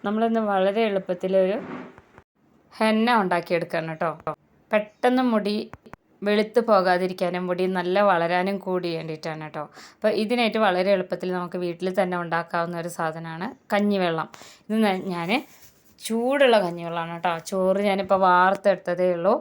നമ്മളിന്ന് വളരെ എളുപ്പത്തിലൊരു ഹെന്ന ഉണ്ടാക്കിയെടുക്കണം കേട്ടോ. പെട്ടെന്ന് മുടി വെളുത്ത് പോകാതിരിക്കാനും മുടി നല്ല വളരാനും കൂടി വേണ്ടിയിട്ടാണ് കേട്ടോ. അപ്പോൾ ഇതിനായിട്ട് വളരെ എളുപ്പത്തിൽ നമുക്ക് വീട്ടിൽ തന്നെ ഉണ്ടാക്കാവുന്ന ഒരു സാധനമാണ് കഞ്ഞിവെള്ളം. ഇത് ഞാൻ ചൂടുള്ള കഞ്ഞിവെള്ളമാണ് കേട്ടോ. ചോറ് ഞാനിപ്പോൾ വാർത്തെടുത്തതേ ഉള്ളൂ.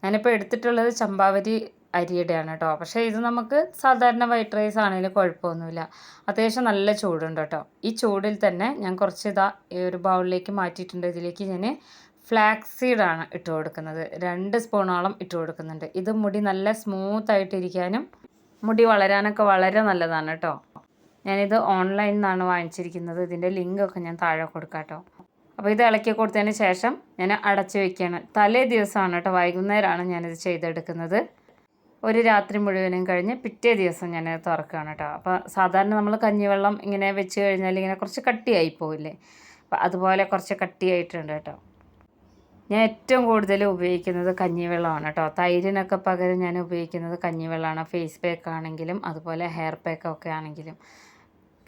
ഞാനിപ്പോൾ എടുത്തിട്ടുള്ളത് ചമ്പാവരി അരിയുടെയാണ് കേട്ടോ. പക്ഷേ ഇത് നമുക്ക് സാധാരണ വൈറ്റ് റൈസ് ആണെങ്കിലും കുഴപ്പമൊന്നുമില്ല. അത്യാവശ്യം നല്ല ചൂടുണ്ട് കേട്ടോ. ഈ ചൂടിൽ തന്നെ ഞാൻ കുറച്ച് ഈ ഒരു ബൗളിലേക്ക് മാറ്റിയിട്ടുണ്ട്. ഇതിലേക്ക് ഞാൻ ഫ്ലാക്സ് സീഡാണ് ഇട്ട് കൊടുക്കുന്നത്. 2 സ്പൂണോളം ഇട്ട് കൊടുക്കുന്നുണ്ട്. ഇത് മുടി നല്ല സ്മൂത്തായിട്ടിരിക്കാനും മുടി വളരാനൊക്കെ വളരെ നല്ലതാണ് കേട്ടോ. ഞാനിത് ഓൺലൈനിൽ നിന്നാണ് വാങ്ങിച്ചിരിക്കുന്നത്. ഇതിൻ്റെ ലിങ്കൊക്കെ ഞാൻ താഴെ കൊടുക്കാം കേട്ടോ. അപ്പോൾ ഇത് ഇളക്കി കൊടുത്തതിന് ശേഷം ഞാൻ അടച്ച് വയ്ക്കുകയാണ്. തലേ ദിവസമാണ് കേട്ടോ, വൈകുന്നേരമാണ് ഞാനിത് ചെയ്തെടുക്കുന്നത്. ഒരു രാത്രി മുഴുവനും കഴിഞ്ഞ് പിറ്റേ ദിവസം ഞാൻ തുറക്കുകയാണ് കേട്ടോ. അപ്പോൾ സാധാരണ നമ്മൾ കഞ്ഞിവെള്ളം ഇങ്ങനെ വെച്ച് കഴിഞ്ഞാൽ ഇങ്ങനെ കുറച്ച് കട്ടിയായി പോവില്ലേ, അപ്പോൾ അതുപോലെ കുറച്ച് കട്ടിയായിട്ടുണ്ട് കേട്ടോ. ഞാൻ ഏറ്റവും കൂടുതൽ ഉപയോഗിക്കുന്നത് കഞ്ഞിവെള്ളമാണ് കേട്ടോ. തൈരിനൊക്കെ പകരം ഞാൻ ഉപയോഗിക്കുന്നത് കഞ്ഞിവെള്ളമാണ്. ഫേസ് പാക്ക് ആണെങ്കിലും അതുപോലെ ഹെയർ പാക്കൊക്കെ ആണെങ്കിലും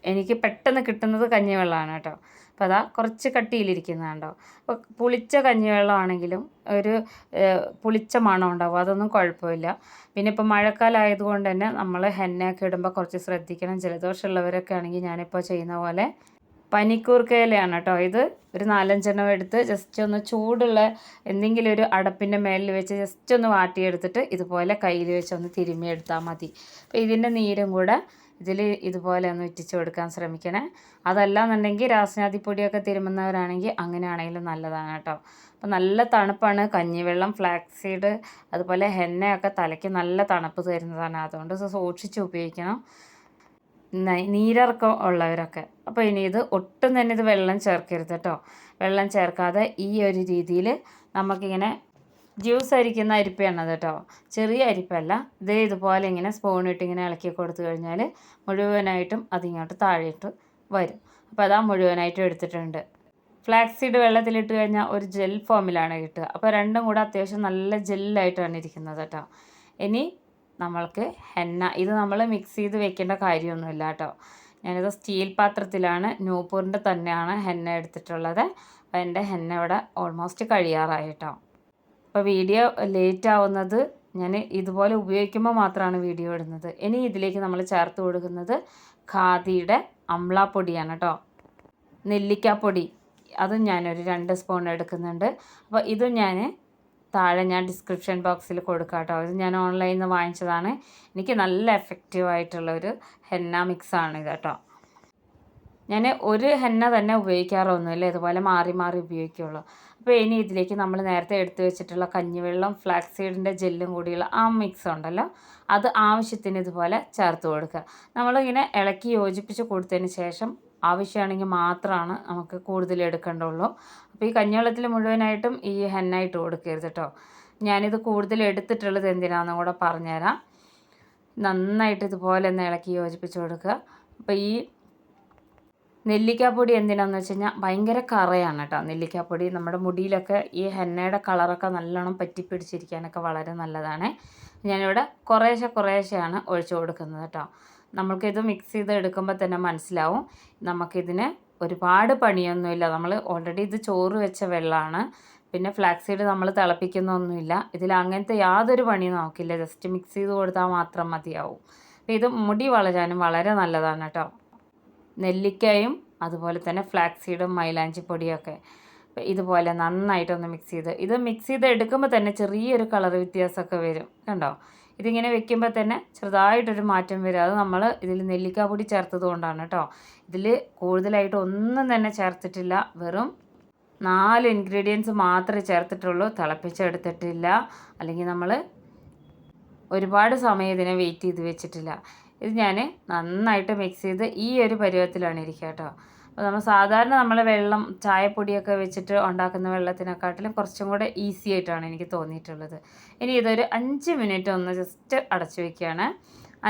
എനിക്ക് പെട്ടെന്ന് കിട്ടുന്നത് കഞ്ഞിവെള്ളമാണ് കേട്ടോ. അപ്പോൾ അതാ കുറച്ച് കട്ടിയിലിരിക്കുന്നതുണ്ടോ. അപ്പോൾ പുളിച്ച കഞ്ഞിവെള്ളമാണെങ്കിലും ഒരു പുളിച്ച മണം ഉണ്ടാവും, അതൊന്നും കുഴപ്പമില്ല. പിന്നെ ഇപ്പോൾ മഴക്കാലമായതുകൊണ്ട് തന്നെ നമ്മൾ ഹെന്നയൊക്കെ ഇടുമ്പോൾ കുറച്ച് ശ്രദ്ധിക്കണം. ജലദോഷമുള്ളവരൊക്കെ ആണെങ്കിൽ ഞാനിപ്പോൾ ചെയ്യുന്ന പോലെ പനിക്കൂർക്കയിലയാണ് കേട്ടോ. ഇത് ഒരു 4-5 എടുത്ത് ജസ്റ്റ് ഒന്ന് ചൂടുള്ള എന്തെങ്കിലും ഒരു അടപ്പിൻ്റെ മേലിൽ വെച്ച് ജസ്റ്റ് ഒന്ന് വാട്ടിയെടുത്തിട്ട് ഇതുപോലെ കയ്യിൽ വെച്ച് ഒന്ന് തിരുമ്മിയെടുത്താൽ മതി. അപ്പോൾ ഇതിൻ്റെ നീരും കൂടെ ഇതിൽ ഇതുപോലെ ഒന്ന് ഇറ്റിച്ച് കൊടുക്കാൻ ശ്രമിക്കണേ. അതല്ലാന്നുണ്ടെങ്കിൽ രാസനാദിപ്പൊടിയൊക്കെ തിരുമുന്നവരാണെങ്കിൽ അങ്ങനെയാണെങ്കിലും നല്ലതാണ് കേട്ടോ. അപ്പോൾ നല്ല തണുപ്പാണ്. കഞ്ഞിവെള്ളം, ഫ്ലാക്സ് സീഡ് അതുപോലെ ഹെന്നയൊക്കെ തലയ്ക്ക് നല്ല തണുപ്പ് തരുന്നതാണ്. അതുകൊണ്ട് സൂക്ഷിച്ച് ഉപയോഗിക്കണം, നീരിറക്കം ഉള്ളവരൊക്കെ. അപ്പോൾ ഇനി ഇത് ഒട്ടും തന്നെ ഇത് വെള്ളം ചേർക്കരുത് കേട്ടോ. വെള്ളം ചേർക്കാതെ ഈ ഒരു രീതിയിൽ നമുക്കിങ്ങനെ ജ്യൂസ് അരിക്കുന്ന അരിപ്പയാണ് കേട്ടോ, ചെറിയ അരിപ്പല്ല. ഇതുപോലെ ഇങ്ങനെ സ്പൂണിട്ട് ഇങ്ങനെ ഇളക്കി കൊടുത്തു കഴിഞ്ഞാൽ മുഴുവനായിട്ടും അതിങ്ങോട്ട് താഴെയിട്ട് വരും. അപ്പോൾ അതാ മുഴുവനായിട്ടും എടുത്തിട്ടുണ്ട്. ഫ്ലാക്സ് സീഡ് വെള്ളത്തിലിട്ട് കഴിഞ്ഞാൽ ഒരു ജെൽ ഫോമിലാണ് കിട്ടുക. അപ്പോൾ രണ്ടും കൂടെ അത്യാവശ്യം നല്ല ജെല്ലായിട്ടാണ് ഇരിക്കുന്നത് കേട്ടോ. ഇനി നമ്മൾക്ക് ഹെന്ന, ഇത് നമ്മൾ മിക്സ് ചെയ്ത് വെക്കേണ്ട കാര്യമൊന്നുമില്ല കേട്ടോ. ഞാനിത് സ്റ്റീൽ പാത്രത്തിലാണ്, നൂപൂറിൻ്റെ തന്നെയാണ് ഹെന്ന എടുത്തിട്ടുള്ളത്. അപ്പോൾ എൻ്റെ ഹെന്ന ഇവിടെ ഓൾമോസ്റ്റ് കഴിയാറായി കേട്ടോ. അപ്പോൾ വീഡിയോ ലേറ്റ് ആവുന്നത് ഞാൻ ഇതുപോലെ ഉപയോഗിക്കുമ്പോൾ മാത്രമാണ് വീഡിയോ ഇടുന്നത്. ഇനി ഇതിലേക്ക് നമ്മൾ ചേർത്ത് കൊടുക്കുന്നത് ഖാദിയുടെ അമ്ലാപ്പൊടിയാണ് കേട്ടോ. നെല്ലിക്കാപ്പൊടി അതും ഞാനൊരു 2 സ്പൂൺ എടുക്കുന്നുണ്ട്. അപ്പോൾ ഇതും ഞാൻ താഴെ ഡിസ്ക്രിപ്ഷൻ ബോക്സിൽ കൊടുക്കാം കേട്ടോ. ഇത് ഞാൻ ഓൺലൈനിൽ നിന്ന് വാങ്ങിച്ചതാണ്. എനിക്ക് നല്ല എഫക്റ്റീവായിട്ടുള്ളൊരു ഹെന്ന മിക്സാണ് ഇത് കേട്ടോ. ഞാൻ ഒരു ഹെന്ന തന്നെ ഉപയോഗിക്കാറൊന്നുമില്ല, ഇതുപോലെ മാറി മാറി ഉപയോഗിക്കുകയുള്ളൂ. അപ്പോൾ ഇനി ഇതിലേക്ക് നമ്മൾ നേരത്തെ എടുത്തു വെച്ചിട്ടുള്ള കഞ്ഞിവെള്ളം, ഫ്ലാക്സ് സീഡിൻ്റെ ജെല്ലും കൂടിയുള്ള ആ മിക്സ് ഉണ്ടല്ലോ, അത് ആവശ്യത്തിന് ഇതുപോലെ ചേർത്ത് കൊടുക്കുക. നമ്മളിങ്ങനെ ഇളക്കി യോജിപ്പിച്ച് കൊടുത്തതിന് ശേഷം ആവശ്യമാണെങ്കിൽ മാത്രമാണ് നമുക്ക് കൂടുതൽ എടുക്കേണ്ടുള്ളൂ. അപ്പോൾ ഈ കഞ്ഞിവെള്ളത്തിൽ മുഴുവനായിട്ടും ഈ ഹെന്ന ഇട്ട് കൊടുക്കരുത് കേട്ടോ. ഞാനിത് കൂടുതൽ എടുത്തിട്ടുള്ളത് എന്തിനാണെന്നും കൂടെ പറഞ്ഞുതരാം. നന്നായിട്ട് ഇതുപോലെ ഒന്ന് ഇളക്കി യോജിപ്പിച്ച് കൊടുക്കുക. അപ്പോൾ ഈ നെല്ലിക്കാപ്പൊടി എന്തിനാണെന്ന് വെച്ച് കഴിഞ്ഞാൽ ഭയങ്കര കറയാണ് കേട്ടോ. നെല്ലിക്കാപ്പൊടി നമ്മുടെ മുടിയിലൊക്കെ ഈ ഹെന്നയുടെ കളറൊക്കെ നല്ലോണം പറ്റിപ്പിടിച്ചിരിക്കാനൊക്കെ വളരെ നല്ലതാണ്. ഞാനിവിടെ കുറേശ്ശെയാണ് ഒഴിച്ചു കൊടുക്കുന്നത് കേട്ടോ. നമ്മൾക്കിത് മിക്സ് ചെയ്ത് എടുക്കുമ്പോൾ തന്നെ മനസ്സിലാവും നമുക്കിതിന് ഒരുപാട് പണിയൊന്നുമില്ല. നമ്മൾ ഓൾറെഡി ഇത് ചോറ് വെച്ച വെള്ളമാണ്. പിന്നെ ഫ്ലാക്സ് സീഡ് നമ്മൾ തിളപ്പിക്കുന്നൊന്നുമില്ല. ഇതിൽ അങ്ങനത്തെ യാതൊരു പണിയും നോക്കില്ല, ജസ്റ്റ് മിക്സ് ചെയ്ത് കൊടുത്താൽ മാത്രം മതിയാവും. അപ്പോൾ ഇത് മുടി വളരാനും വളരെ നല്ലതാണ് കേട്ടോ. നെല്ലിക്കയും അതുപോലെ തന്നെ ഫ്ലാക്സ് സീഡും മൈലാഞ്ചി പൊടിയൊക്കെ ഇതുപോലെ നന്നായിട്ടൊന്ന് മിക്സ് ചെയ്ത് എടുക്കുമ്പോൾ തന്നെ ചെറിയൊരു കളർ വ്യത്യാസമൊക്കെ വരും കണ്ടോ. ഇതിങ്ങനെ വെക്കുമ്പോൾ തന്നെ ചെറുതായിട്ടൊരു മാറ്റം വരും. അത് നമ്മൾ ഇതിൽ നെല്ലിക്കാപ്പൊടി ചേർത്തത് കൊണ്ടാണ് കേട്ടോ. ഇതിൽ കൂടുതലായിട്ട് ഒന്നും തന്നെ ചേർത്തിട്ടില്ല, വെറും 4 ഇൻഗ്രീഡിയൻസ് മാത്രമേ ചേർത്തിട്ടുള്ളൂ. തിളപ്പിച്ചെടുത്തിട്ടില്ല, അല്ലെങ്കിൽ നമ്മൾ ഒരുപാട് സമയം ഇതിനെ വെയിറ്റ് ചെയ്ത് വെച്ചിട്ടില്ല. ഇത് ഞാൻ നന്നായിട്ട് മിക്സ് ചെയ്ത് ഈ ഒരു പരുവത്തിലാണ് ഇരിക്കുക കേട്ടോ. അപ്പോൾ നമ്മൾ വെള്ളം ചായപ്പൊടിയൊക്കെ വെച്ചിട്ട് ഉണ്ടാക്കുന്ന വെള്ളത്തിനെക്കാട്ടിലും കുറച്ചും കൂടെ ഈസി ആയിട്ടാണ് എനിക്ക് തോന്നിയിട്ടുള്ളത്. ഇനി ഇതൊരു 5 മിനിറ്റ് ഒന്ന് ജസ്റ്റ് അടച്ചു വയ്ക്കുകയാണ്.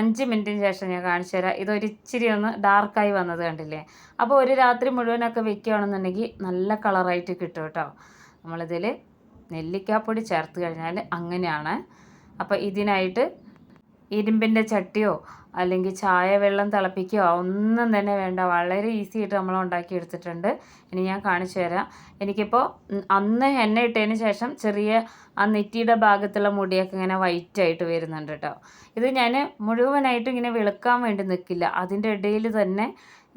5 മിനിറ്റിന് ശേഷം ഞാൻ കാണിച്ചു തരാം. ഇതൊരിച്ചിരി ഒന്ന് ഡാർക്കായി വന്നത് കണ്ടില്ലേ. അപ്പോൾ ഒരു രാത്രി മുഴുവനൊക്കെ വെക്കുകയാണെന്നുണ്ടെങ്കിൽ നല്ല കളറായിട്ട് കിട്ടും കേട്ടോ. നമ്മളിതിൽ നെല്ലിക്കാപ്പൊടി ചേർത്ത് കഴിഞ്ഞാൽ അങ്ങനെയാണ്. അപ്പോൾ ഇതിനായിട്ട് ഇരുമ്പിൻ്റെ ചട്ടിയോ അല്ലെങ്കിൽ ചായ വെള്ളം തിളപ്പിക്കുകയോ ഒന്നും തന്നെ വേണ്ട. വളരെ ഈസി ആയിട്ട് നമ്മൾ ഉണ്ടാക്കിയെടുത്തിട്ടുണ്ട്. ഇനി ഞാൻ കാണിച്ചു തരാം. എനിക്കിപ്പോൾ അന്ന് എണ്ണ ഇട്ടതിന് ശേഷം ചെറിയ ആ നെറ്റിയുടെ ഭാഗത്തുള്ള മുടിയൊക്കെ ഇങ്ങനെ വൈറ്റായിട്ട് വരുന്നുണ്ട് കേട്ടോ. ഇത് ഞാൻ മുഴുവനായിട്ടും ഇങ്ങനെ വെളുക്കാൻ വേണ്ടി നിൽക്കില്ല. അതിൻ്റെ ഇടയിൽ തന്നെ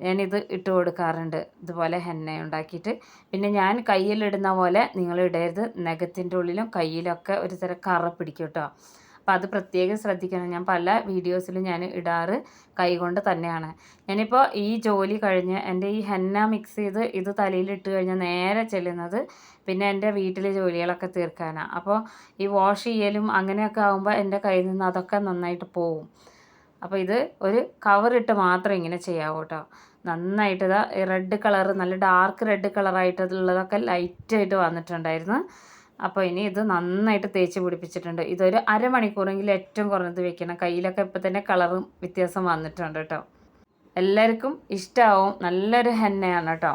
ഞാനിത് ഇട്ട് കൊടുക്കാറുണ്ട്, ഇതുപോലെ ഹെന്ന ഉണ്ടാക്കിയിട്ട്. പിന്നെ ഞാൻ കയ്യിലിടുന്ന പോലെ നിങ്ങൾ ഇടരുത്. നഖത്തിൻ്റെ ഉള്ളിലും കയ്യിലൊക്കെ ഒരു തരം കറ പിടിക്കും കേട്ടോ. അപ്പോൾ അത് പ്രത്യേകം ശ്രദ്ധിക്കണം. ഞാൻ പല വീഡിയോസിലും ഞാൻ ഇടാറ് കൈകൊണ്ട് തന്നെയാണ്. ഞാനിപ്പോൾ ഈ ജോലി കഴിഞ്ഞ് എൻ്റെ ഈ ഹെന്ന മിക്സ് ചെയ്ത് ഇത് തലയിലിട്ട് കഴിഞ്ഞാൽ നേരെ ചെല്ലുന്നത് പിന്നെ എൻ്റെ വീട്ടിലെ ജോലികളൊക്കെ തീർക്കാനാണ്. അപ്പോൾ ഈ വാഷ് ചെയ്യലും അങ്ങനെയൊക്കെ ആകുമ്പോൾ എൻ്റെ കയ്യിൽ നിന്ന് അതൊക്കെ നന്നായിട്ട് പോവും. അപ്പോൾ ഇത് ഒരു കവറിട്ട് മാത്രം ഇങ്ങനെ ചെയ്യാവൂ കേട്ടോ. നന്നായിട്ട് ഇതാ റെഡ് കളർ, നല്ല ഡാർക്ക് റെഡ് കളറായിട്ടുള്ളതൊക്കെ ലൈറ്റായിട്ട് വന്നിട്ടുണ്ടായിരുന്നു. അപ്പോൾ ഇനി ഇത് നന്നായിട്ട് തേച്ച് പിടിപ്പിച്ചിട്ടുണ്ട്. ഇതൊരു അരമണിക്കൂറെങ്കിലും ഏറ്റവും കുറഞ്ഞത് വെക്കണം. കയ്യിലൊക്കെ ഇപ്പോൾ തന്നെ കളറും വ്യത്യാസം വന്നിട്ടുണ്ട് കേട്ടോ. എല്ലാവർക്കും ഇഷ്ടമാവും. നല്ലൊരു ഹെന്നയാണ് കേട്ടോ.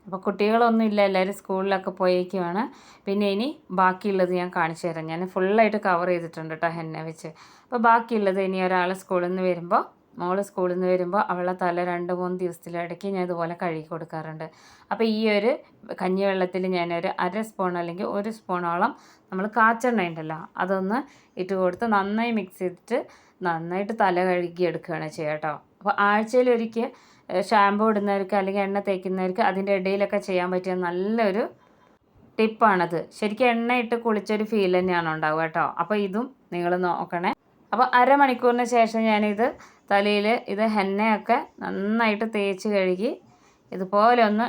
അപ്പോൾ കുട്ടികളൊന്നും ഇല്ല, എല്ലാവരും സ്കൂളിലൊക്കെ പോയേക്കുവാണ്. പിന്നെ ഇനി ബാക്കിയുള്ളത് ഞാൻ കാണിച്ചു തരാം. ഞാൻ ഫുള്ളായിട്ട് കവർ ചെയ്തിട്ടുണ്ട് കേട്ടോ ഹെന്ന വെച്ച്. അപ്പോൾ ബാക്കിയുള്ളത് ഇനി ഒരാൾ സ്കൂളിൽ നിന്ന് വരുമ്പോൾ, മോള് സ്കൂളിൽ നിന്ന് വരുമ്പോൾ അവളെ തല 2-3 ദിവസത്തിലിടയ്ക്ക് ഞാൻ ഇതുപോലെ കഴുകി കൊടുക്കാറുണ്ട്. അപ്പോൾ ഈ ഒരു കഞ്ഞിവെള്ളത്തിൽ ഞാനൊരു 1/2 സ്പൂൺ അല്ലെങ്കിൽ 1 സ്പൂണോളം നമ്മൾ കാച്ചെണ്ണ ഉണ്ടല്ലോ അതൊന്ന് ഇട്ട് കൊടുത്ത് നന്നായി മിക്സ് ചെയ്തിട്ട് നന്നായിട്ട് തല കഴുകി എടുക്കുകയാണ് ചെയ്യുക കേട്ടോ. അപ്പോൾ ആഴ്ചയിലൊരിക്കൽ ഷാമ്പൂ ഇടുന്നവർക്ക് അല്ലെങ്കിൽ എണ്ണ തേക്കുന്നവർക്ക് അതിൻ്റെ ഇടയിലൊക്കെ ചെയ്യാൻ പറ്റിയ നല്ലൊരു ടിപ്പാണത്. ശരിക്കും എണ്ണ ഇട്ട് കുളിച്ചൊരു ഫീൽ തന്നെയാണ് ഉണ്ടാവുക കേട്ടോ. അപ്പോൾ ഇതും നിങ്ങൾ നോക്കണേ. അപ്പോൾ അരമണിക്കൂറിന് ശേഷം ഞാനിത് തലയിൽ ഇത് ഹെന്നയൊക്കെ നന്നായിട്ട് തേച്ച് കഴുകി ഇതുപോലെ ഒന്ന്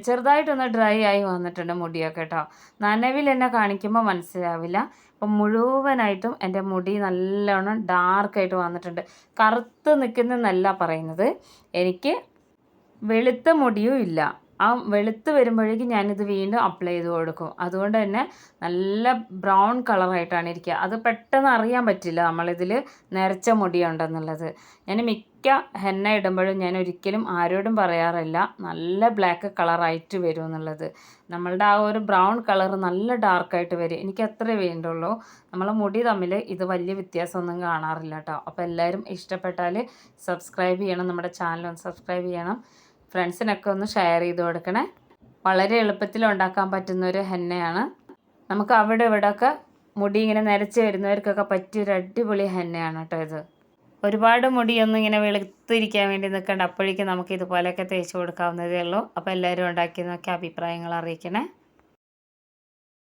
ചെറുതായിട്ടൊന്ന് ഡ്രൈ ആയി വന്നിട്ടുണ്ട് മുടിയൊക്കെ കേട്ടോ. നനവിൽ എന്നെ കാണിക്കുമ്പോൾ മനസ്സിലാവില്ല. അപ്പം മുഴുവനായിട്ടും എൻ്റെ മുടി നല്ലോണം ഡാർക്കായിട്ട് വന്നിട്ടുണ്ട്. കറുത്ത് നിൽക്കുന്നതെന്നല്ല പറയുന്നത്, എനിക്ക് വെളുത്ത മുടിയും ഇല്ല. ആ വെളുത്ത് വരുമ്പോഴേക്കും ഞാനിത് വീണ്ടും അപ്ലൈ ചെയ്ത് കൊടുക്കും. അതുകൊണ്ട് തന്നെ നല്ല ബ്രൗൺ കളറായിട്ടാണ് ഇരിക്കുക. അത് പെട്ടെന്ന് അറിയാൻ പറ്റില്ല നമ്മളിതിൽ നരച്ച മുടിയുണ്ടെന്നുള്ളത്. ഞാൻ മിക്ക ഹെന്ന ഇടുമ്പോഴും ഞാൻ ഒരിക്കലും ആരോടും പറയാറില്ല നല്ല ബ്ലാക്ക് കളറായിട്ട് വരും എന്നുള്ളത്. നമ്മളുടെ ആ ഒരു ബ്രൗൺ കളർ നല്ല ഡാർക്കായിട്ട് വരും. എനിക്ക് അത്രേ വേണ്ടുള്ളൂ. നമ്മളെ മുടി തമ്മിൽ ഇത് വലിയ വ്യത്യാസമൊന്നും കാണാറില്ല കേട്ടോ. അപ്പോൾ എല്ലാവരും ഇഷ്ടപ്പെട്ടാൽ സബ്സ്ക്രൈബ് ചെയ്യണം, നമ്മുടെ ചാനൽ സബ്സ്ക്രൈബ് ചെയ്യണം. ഫ്രണ്ട്സിനൊക്കെ ഒന്ന് ഷെയർ ചെയ്ത് കൊടുക്കണേ. വളരെ എളുപ്പത്തിൽ ഉണ്ടാക്കാൻ പറ്റുന്നൊരു ഹെന്നയാണ്. നമുക്ക് അവിടെ ഇവിടെയൊക്കെ മുടി ഇങ്ങനെ നരച്ച് വരുന്നവർക്കൊക്കെ പറ്റിയൊരു അടിപൊളി ഹെന്നയാണ് കേട്ടോ ഇത്. ഒരുപാട് മുടിയൊന്നും ഇങ്ങനെ വെളുത്തിരിക്കാൻ വേണ്ടി നിൽക്കേണ്ട. അപ്പോഴേക്കും നമുക്ക് ഇതുപോലെയൊക്കെ തേച്ച് കൊടുക്കാവുന്നതേ ഉള്ളൂ. അപ്പോൾ എല്ലാവരും ഉണ്ടാക്കി നോക്കി അഭിപ്രായങ്ങൾ അറിയിക്കണേ.